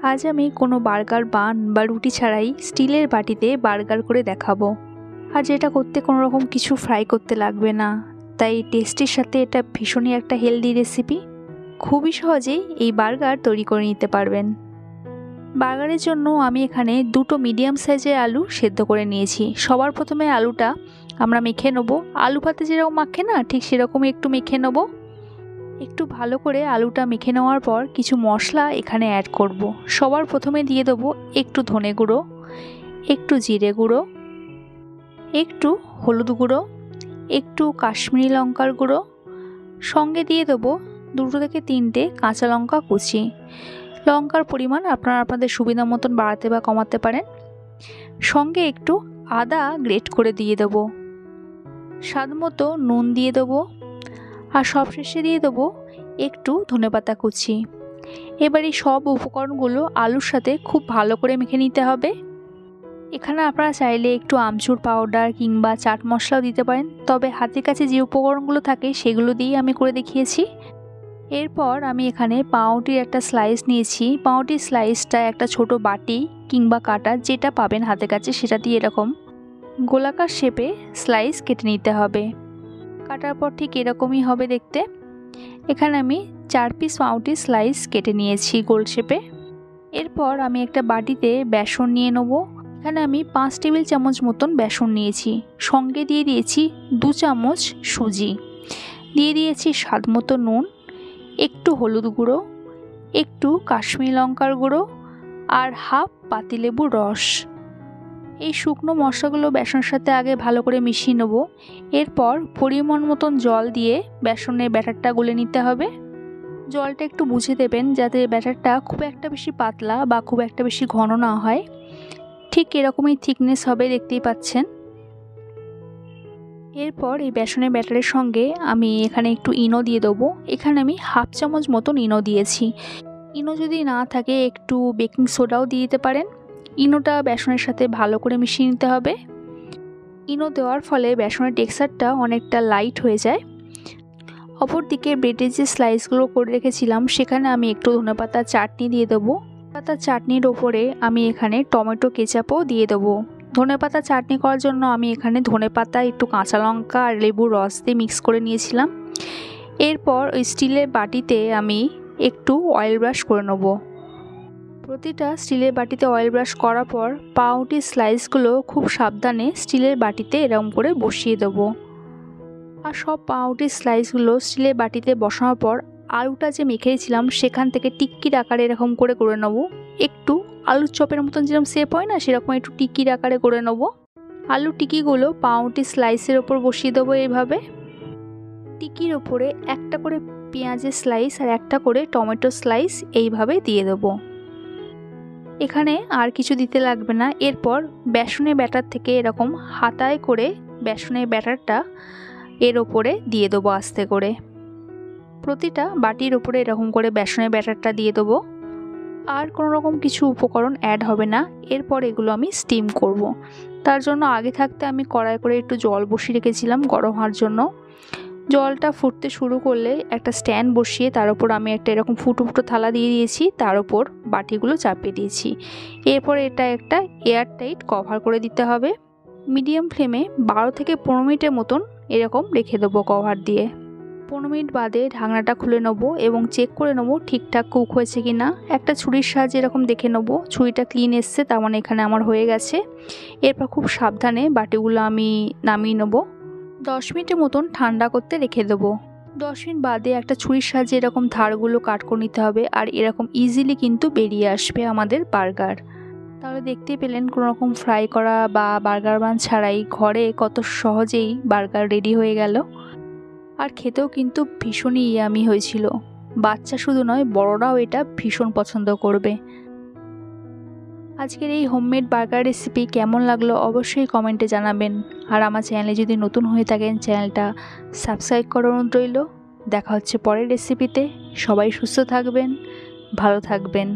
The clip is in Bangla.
আজ আমি কোনো বার্গার বান বা রুটি ছাড়াই স্টিলের বাটিতে বার্গার করে দেখাবো। আর যেটা করতে কোনো রকম কিছু ফ্রাই করতে লাগবে না, তাই টেস্টির সাথে এটা ভীষণই একটা হেলদি রেসিপি। খুবই সহজেই এই বার্গার তৈরি করে নিতে পারবেন। বার্গারের জন্য আমি এখানে দুটো মিডিয়াম সাইজের আলু সেদ্ধ করে নিয়েছি। সবার প্রথমে আলুটা আমরা মেখে নেবো। আলু ভাতে যেরকম মাখে না, ঠিক সেরকমই একটু মেখে নেবো। একটু ভালো করে আলুটা মেখে নেওয়ার পর কিছু মশলা এখানে অ্যাড করব। সবার প্রথমে দিয়ে দেবো একটু ধনে গুঁড়ো, একটু জিরে গুঁড়ো, একটু হলুদ গুঁড়ো, একটু কাশ্মীরি লঙ্কার গুঁড়ো, সঙ্গে দিয়ে দেবো 2 থেকে 3টে কাঁচা লঙ্কা কুচি। লঙ্কার পরিমাণ আপনারা আপনাদের সুবিধা মতন বাড়াতে বা কমাতে পারেন। সঙ্গে একটু আদা গ্রেট করে দিয়ে দেবো। স্বাদ মতো নুন দিয়ে দেবো। আর সবশেষে দিয়ে দেবো একটু ধনেপাতা কুচি। এবার এই সব উপকরণগুলো আলুর সাথে খুব ভালো করে মেখে নিতে হবে। এখানে আপনারা চাইলে একটু আমচুর পাউডার কিংবা চাট মশলাও দিতে পারেন, তবে হাতের কাছে যে উপকরণগুলো থাকে সেগুলো দিয়েই আমি করে দেখিয়েছি। এরপর আমি এখানে পাউরুটির একটা স্লাইস নিয়েছি। পাউরুটির স্লাইসটা একটা ছোট বাটি কিংবা কাঁটা যেটা পাবেন হাতের কাছে সেটা দিয়ে এরকম গোলাকার শেপে স্লাইস কেটে নিতে হবে। কাটার পর ঠিক এরকমই হবে দেখতে। এখানে আমি 4 পিস পাউরুটির স্লাইস কেটে নিয়েছি গোল শেপে। এরপর আমি একটা বাটিতে বেসন নিয়ে নেব। এখানে আমি 5 টেবিল চামচ মতন বেসন নিয়েছি। সঙ্গে দিয়ে দিয়েছি 2 চামচ সুজি, দিয়ে দিয়েছি স্বাদ মতো নুন, একটু হলুদ গুঁড়ো, একটু কাশ্মীরি লঙ্কার গুঁড়ো আর হাফ পাতিলেবুর রস। এই শুকনো মশলাগুলো বেসনের সাথে আগে ভালো করে মিশিয়ে নেব। এরপর পরিমাণ মতন জল দিয়ে বেসনের ব্যাটারটা গুলে নিতে হবে। জলটা একটু বুঝে দেবেন যাতে ব্যাটারটা খুব একটা বেশি পাতলা বা খুব একটা বেশি ঘন না হয়। ঠিক এরকমই থিকনেস হবে, দেখতেই পাচ্ছেন। এরপর এই বেসনের ব্যাটারের সঙ্গে আমি এখানে একটু ইনো দিয়ে দেবো। এখানে আমি হাফ চামচ মতন ইনো দিয়েছি। ইনো যদি না থাকে একটু বেকিং সোডাও দিয়ে দিতে পারেন। ইনোটা বেসনের সাথে ভালো করে মিশিয়ে নিতে হবে। ইনো দেওয়ার ফলে বেসনের টেক্সচারটা অনেকটা লাইট হয়ে যায়। অপরদিকে ব্রেডের যে স্লাইসগুলো করে রেখেছিলাম সেখানে আমি একটু ধনেপাতা চাটনি দিয়ে দেবো। ধনেপাতা চাটনির ওপরে আমি এখানে টমেটো কেচাপও দিয়ে দেবো। ধনেপাতা চাটনি করার জন্য আমি এখানে ধনেপাতা, একটু কাঁচা লঙ্কা আর লেবুর রস দিয়ে মিক্স করে নিয়েছিলাম। এরপর ওই স্টিলের বাটিতে আমি একটু অয়েল ব্রাশ করে নেব। প্রতিটা স্টিলের বাটিতে অয়েল ব্রাশ করার পর পাউরুটির স্লাইসগুলো খুব সাবধানে স্টিলের বাটিতে এরকম করে বসিয়ে দেবো। আর সব পাউরুটির স্লাইসগুলো স্টিলের বাটিতে বসানোর পর আলুটা যে মেখেছিলাম সেখান থেকে টিক্কির আকারে এরকম করে নেব। একটু আলুর চপের মতন যেরকম শেপ হয় না, সেরকম একটু টিক্কির আকারে করে নেব। আলু টিকিগুলো পাউরুটির স্লাইসের ওপর বসিয়ে দেবো। এইভাবে টিকির ওপরে একটা করে পেঁয়াজের স্লাইস আর একটা করে টমেটো স্লাইস এইভাবে দিয়ে দেবো। এখানে আর কিছু দিতে লাগবে না। এরপর বেসনের ব্যাটার থেকে এরকম হাতায় করে বেসনের ব্যাটারটা এর ওপরে দিয়ে দেবো আস্তে করে। প্রতিটা বাটির ওপরে এরকম করে বেসনের ব্যাটারটা দিয়ে দেবো। আর কোনো রকম কিছু উপকরণ অ্যাড হবে না। এরপর এগুলো আমি স্টিম করব। তার জন্য আগে থাকতে আমি কড়াই করে একটু জল বসিয়ে রেখেছিলাম গরম হওয়ার জন্য। জলটা ফুটতে শুরু করলে একটা স্ট্যান্ড বসিয়ে তার উপর আমি একটা এরকম ফুটো ফুটো থালা দিয়ে দিয়েছি, তার উপর বাটিগুলো চাপিয়ে দিয়েছি। এরপর এটা একটা এয়ার টাইট কভার করে দিতে হবে। মিডিয়াম ফ্লেমে 12 থেকে 15 মিনিটের মতন এরকম রেখে দেবো কভার দিয়ে। 15 মিনিট বাদে ঢাকনাটা খুলে নেব এবং চেক করে নেব ঠিকঠাক কুক হয়েছে কি না। একটা ছুরির সাহায্যে এরকম দেখে নেব ছুরিটা ক্লিন এসছে, তার মানে এখানে আমার হয়ে গেছে। এরপর খুব সাবধানে বাটিগুলো আমি নামিয়ে নেব। 10 মিনিটের মতন ঠান্ডা করতে রেখে দেবো। 10 মিনিট বাদে একটা ছুরির সাহায্যে এরকম ধারগুলো কাট করে নিতে হবে। আর এরকম ইজিলি কিন্তু বেরিয়ে আসবে আমাদের বার্গার। তাহলে দেখতে পেলেন কোনো রকম ফ্রাই করা বা বার্গার বান ছাড়াই ঘরে কত সহজেই বার্গার রেডি হয়ে গেল। আর খেতেও কিন্তু ভীষণই ইয়ামি হয়েছিল। বাচ্চা শুধু নয়, বড়রাও এটা ভীষণ পছন্দ করবে। আজকের এই হোমমেড বার্গার রেসিপি কেমন লাগলো অবশ্যই কমেন্টে জানাবেন। আর আমার চ্যানেলে যদি নতুন হয়ে থাকেন চ্যানেলটা সাবস্ক্রাইব করার অনুরোধ রইল। দেখা হচ্ছে পরের রেসিপিতে। সবাই সুস্থ থাকবেন, ভালো থাকবেন।